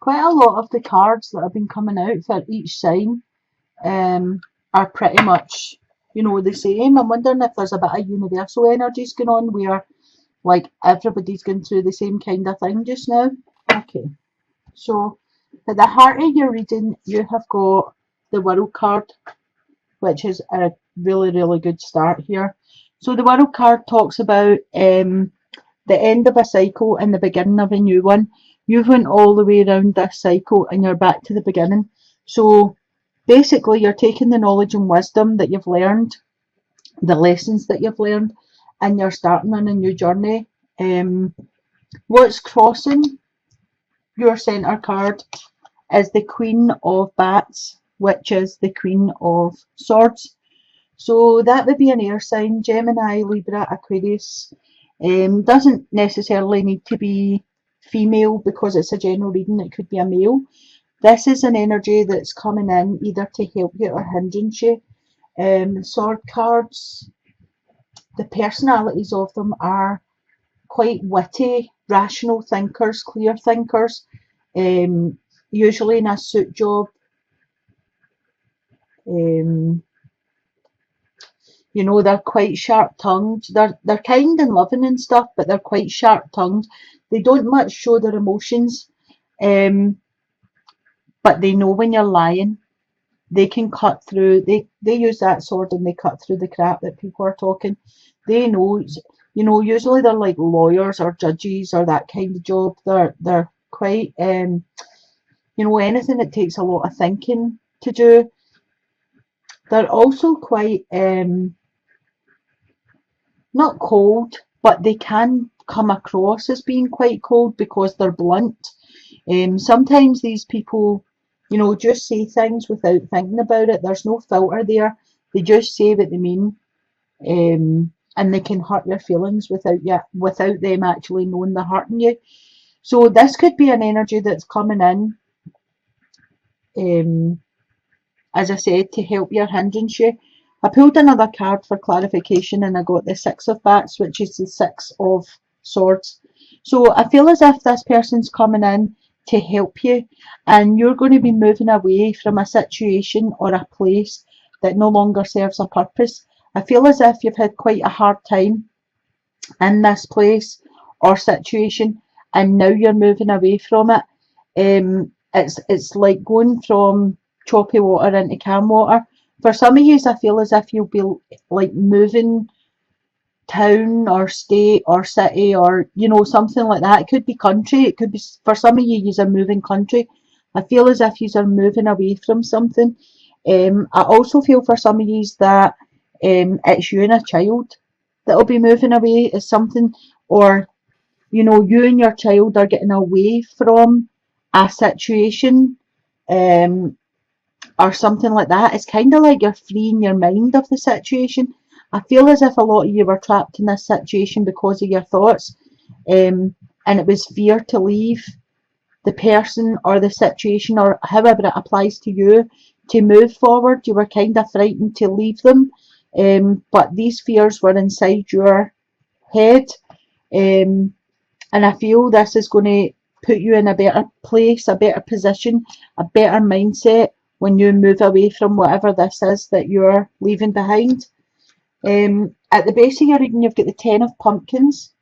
quite a lot of the cards that have been coming out for each sign are pretty much, you know, the same. I'm wondering if there's a bit of universal energies going on where, like, everybody's going through the same kind of thing just now. Okay, so at the heart of your reading, you have got the World card, which is a really, really good start here. So the World card talks about the end of a cycle and the beginning of a new one. You've went all the way around this cycle and you're back to the beginning. So basically you're taking the knowledge and wisdom that you've learned, the lessons that you've learned, and you're starting on a new journey. What's crossing your centre card is the Queen of Bats, which is the Queen of Swords. So that would be an air sign, Gemini, Libra, Aquarius. Doesn't necessarily need to be female because it's a general reading, it could be a male. This is an energy that's coming in either to help you or hindrance you. Sword cards, the personalities of them are quite witty, rational thinkers, clear thinkers, usually in a suit job. You know, they're quite sharp-tongued. They're kind and loving and stuff, but they're quite sharp-tongued. They don't much show their emotions, but they know when you're lying. They can cut through. They use that sword and they cut through the crap that people are talking. They know, you know. Usually they're like lawyers or judges or that kind of job. They're quite, you know, anything that takes a lot of thinking to do. They're also quite not cold, but they can come across as being quite cold because they're blunt. Sometimes these people, you know, just say things without thinking about it. There's no filter there. They just say what they mean, and they can hurt your feelings without them actually knowing they're hurting you. So this could be an energy that's coming in, as I said, to help you or hindrance you. I pulled another card for clarification and I got the Six of Bats, which is the Six of Swords. So I feel as if this person's coming in to help you and you're going to be moving away from a situation or a place that no longer serves a purpose. I feel as if you've had quite a hard time in this place or situation and now you're moving away from it. It's like going from choppy water into calm water. For some of you, I feel as if you'll be like moving town or state or city or, you know, something like that. It could be country. It could be, for some of you, you're moving country. I feel as if you're moving away from something. I also feel for some of you that it's you and a child that'll be moving away is something, or, you know, you and your child are getting away from a situation. Or something like that. It's kind of like you're freeing your mind of the situation. I feel as if a lot of you were trapped in this situation because of your thoughts, and it was fear to leave the person or the situation or however it applies to you to move forward. You were kind of frightened to leave them, but these fears were inside your head, and I feel this is going to put you in a better place, a better position, a better mindset when you move away from whatever this is that you're leaving behind. At the base of your reading, you've got the Ten of Pumpkins,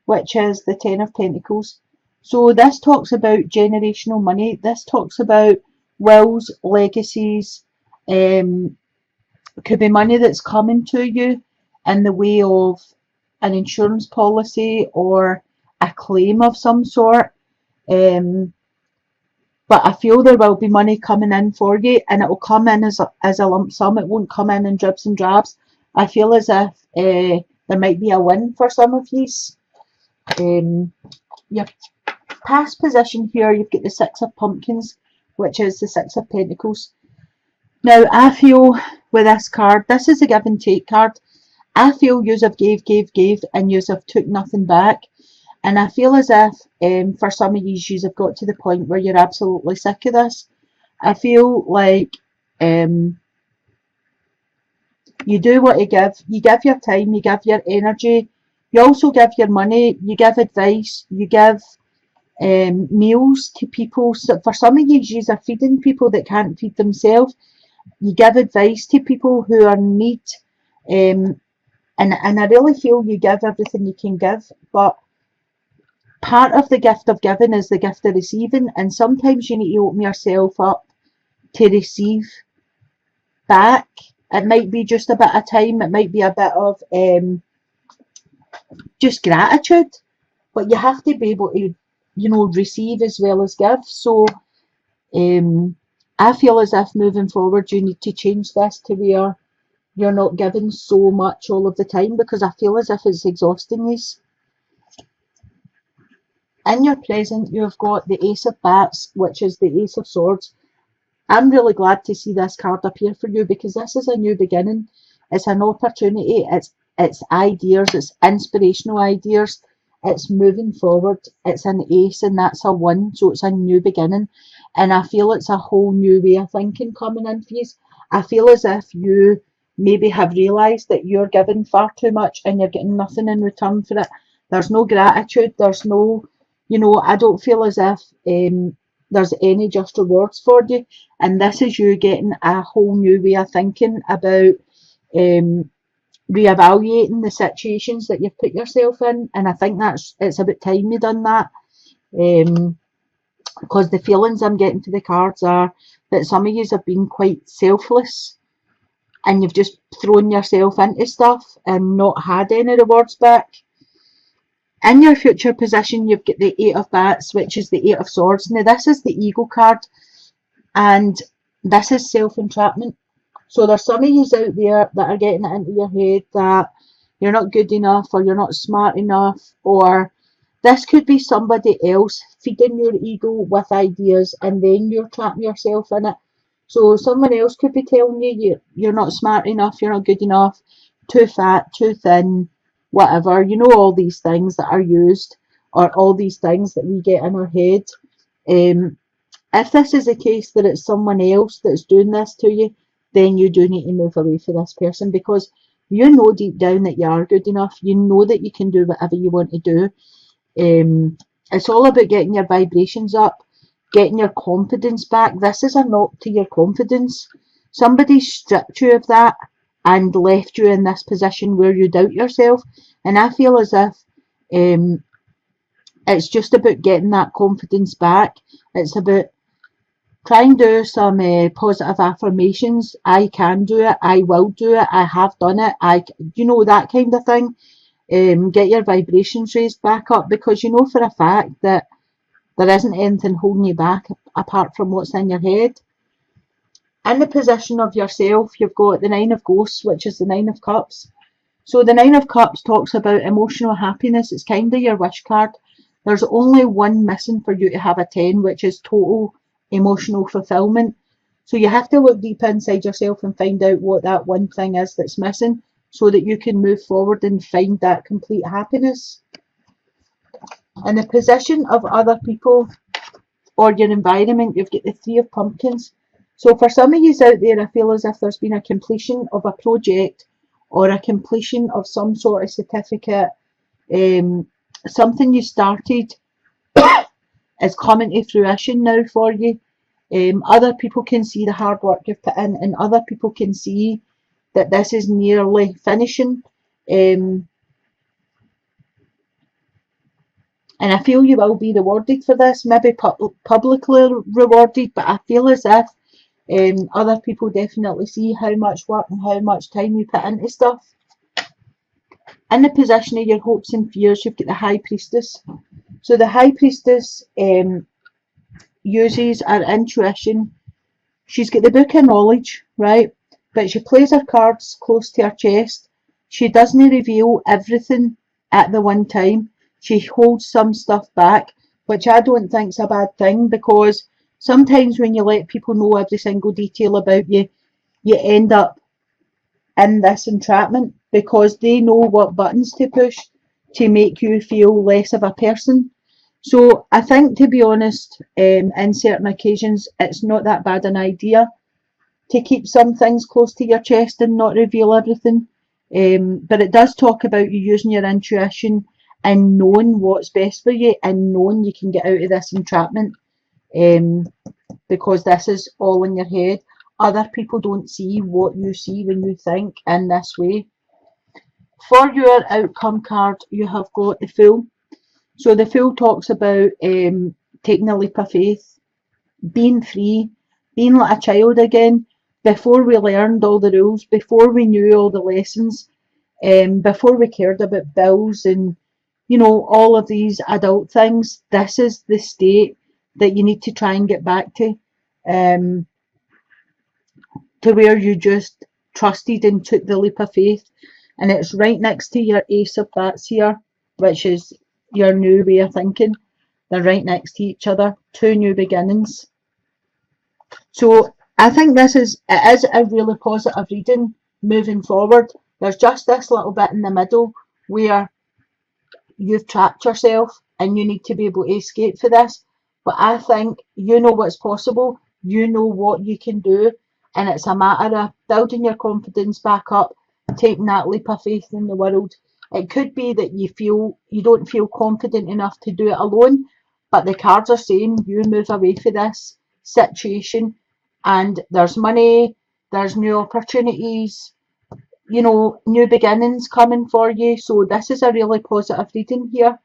which is the Ten of Pentacles. So this talks about generational money. This talks about wills, legacies. Could be money that's coming to you in the way of an insurance policy or a claim of some sort. But I feel there will be money coming in for you and it will come in as a lump sum. It won't come in dribs and drabs. I feel as if there might be a win for some of you. Your past position here, you've got the Six of Pumpkins, which is the Six of Pentacles. Now, I feel with this card, this is a give and take card. I feel yous have gave, and yous have took nothing back. And I feel as if for some of you have got to the point where you're absolutely sick of this. I feel like you do what you give. You give your time, you give your energy, you also give your money, you give advice, you give meals to people. So for some of you are feeding people that can't feed themselves. You give advice to people who are in need. And I really feel you give everything you can give, but part of the gift of giving is the gift of receiving, and sometimes you need to open yourself up to receive back. It might be just a bit of time, it might be a bit of just gratitude, but you have to be able to, receive as well as give. So I feel as if moving forward you need to change this to where you're not giving so much all of the time, because I feel as if it's exhausting you. In your present, you've got the Ace of Bats, which is the Ace of Swords. I'm really glad to see this card appear for you, because this is a new beginning. It's an opportunity. It's ideas. It's inspirational ideas. It's moving forward. It's an ace, and that's a 1, so it's a new beginning. And I feel it's a whole new way of thinking coming in for you. I feel as if you maybe have realised that you're giving far too much and you're getting nothing in return for it. There's no gratitude. There's no, I don't feel as if there's any just rewards for you. And this is you getting a whole new way of thinking about reevaluating the situations that you've put yourself in. And I think it's about time you done that. Because the feelings I'm getting for the cards are that some of you have been quite selfless and you've just thrown yourself into stuff and not had any rewards back. In your future position, you've got the 8 of Bats, which is the 8 of Swords. Now, this is the ego card, and this is self-entrapment. So there's some of you out there that are getting it into your head that you're not good enough, or you're not smart enough, or this could be somebody else feeding your ego with ideas, and then you're trapping yourself in it. So someone else could be telling you you're not smart enough, you're not good enough, too fat, too thin, whatever, all these things that are used, or all these things that we get in our head. If this is the case that it's someone else that's doing this to you, then you do need to move away from this person, because you know deep down that you are good enough. You know that you can do whatever you want to do. It's all about getting your vibrations up, getting your confidence back. This is a knock to your confidence. Somebody stripped you of that and left you in this position where you doubt yourself. And I feel as if it's just about getting that confidence back. It's about trying to do some positive affirmations. I can do it. I will do it. I have done it. That kind of thing. Get your vibrations raised back up, because you know for a fact that there isn't anything holding you back apart from what's in your head. In the position of yourself, you've got the 9 of Ghosts, which is the 9 of Cups. So the 9 of Cups talks about emotional happiness. It's kind of your wish card. There's only one missing for you to have a 10, which is total emotional fulfillment. So you have to look deep inside yourself and find out what that one thing is that's missing, so that you can move forward and find that complete happiness. In the position of other people or your environment, you've got the 3 of Pumpkins. So for some of you out there, I feel as if there's been a completion of a project or a completion of some sort of certificate. Something you started is coming to fruition now for you. Other people can see the hard work you've put in, and other people can see that this is nearly finishing. And I feel you will be rewarded for this, maybe publicly rewarded, but I feel as if other people definitely see how much work and how much time you put into stuff. In the position of your hopes and fears, you've got the High Priestess. So the High Priestess uses her intuition. She's got the book of knowledge, right? But she plays her cards close to her chest. She doesn't reveal everything at the one time. She holds some stuff back, which I don't think is a bad thing, because sometimes when you let people know every single detail about you, you end up in this entrapment, because they know what buttons to push to make you feel less of a person. So I think, to be honest, in certain occasions, it's not that bad an idea to keep some things close to your chest and not reveal everything. But it does talk about you using your intuition and knowing what's best for you and knowing you can get out of this entrapment, because this is all in your head. Other people don't see what you see when you think in this way. For your outcome card, you have got the Fool. So the Fool talks about taking a leap of faith, being free, being like a child again, before we learned all the rules, before we knew all the lessons, before we cared about bills and, you know, all of these adult things. This is the state that you need to try and get back um, to where you just trusted and took the leap of faith. And it's right next to your Ace of Bats here, which is your new way of thinking. They're right next to each other, two new beginnings. So I think it is a really positive reading moving forward. There's just this little bit in the middle where you've trapped yourself and you need to be able to escape for this. But I think you know what's possible, you know what you can do, and it's a matter of building your confidence back up, taking that leap of faith in the world. It could be that you don't feel confident enough to do it alone, but the cards are saying you move away from this situation, and there's money, there's new opportunities, you know, new beginnings coming for you. So this is a really positive reading here.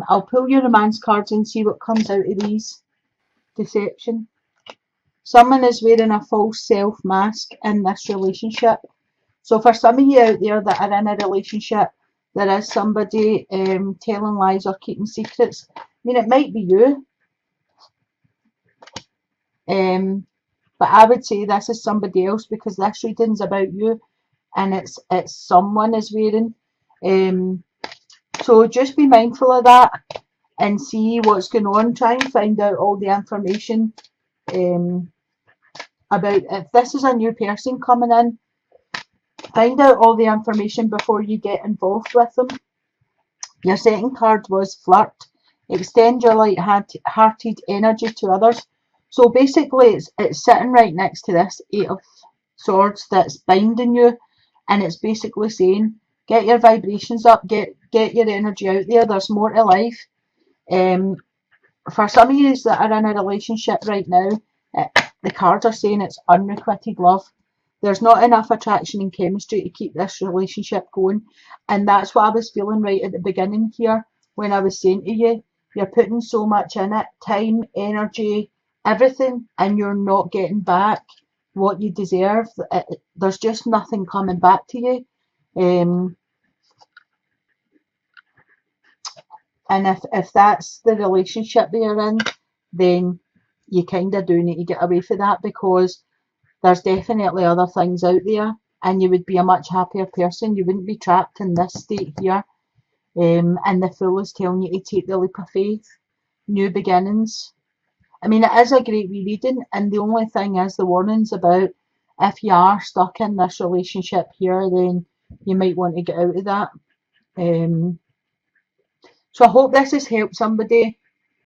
I'll pull your romance cards and see what comes out of these. Deception. Someone is wearing a false self mask in this relationship. So for some of you out there that are in a relationship, there is somebody telling lies or keeping secrets. I mean, it might be you. But I would say this is somebody else, because this reading's about you, and it's someone is wearing. So just be mindful of that and see what's going on. Try and find out all the information about if this is a new person coming in. Find out all the information before you get involved with them. Your second card was Flirt. Extend your light-hearted energy to others. So basically it's sitting right next to this Eight of Swords that's binding you, and it's basically saying get your vibrations up, get your energy out there. There's more to life. For some of you that are in a relationship right now, the cards are saying it's unrequited love. There's not enough attraction and chemistry to keep this relationship going, and that's what I was feeling right at the beginning here when I was saying to you, you're putting so much in it, time, energy, everything, and you're not getting back what you deserve. There's just nothing coming back to you. And if that's the relationship that you're in, then you kind of do need to get away from that, because there's definitely other things out there, and you would be a much happier person. You wouldn't be trapped in this state here. And the Fool is telling you to take the leap of faith, new beginnings. I mean, it is a great reading, and the only thing is the warnings about if you are stuck in this relationship here, then you might want to get out of that. So I hope this has helped somebody.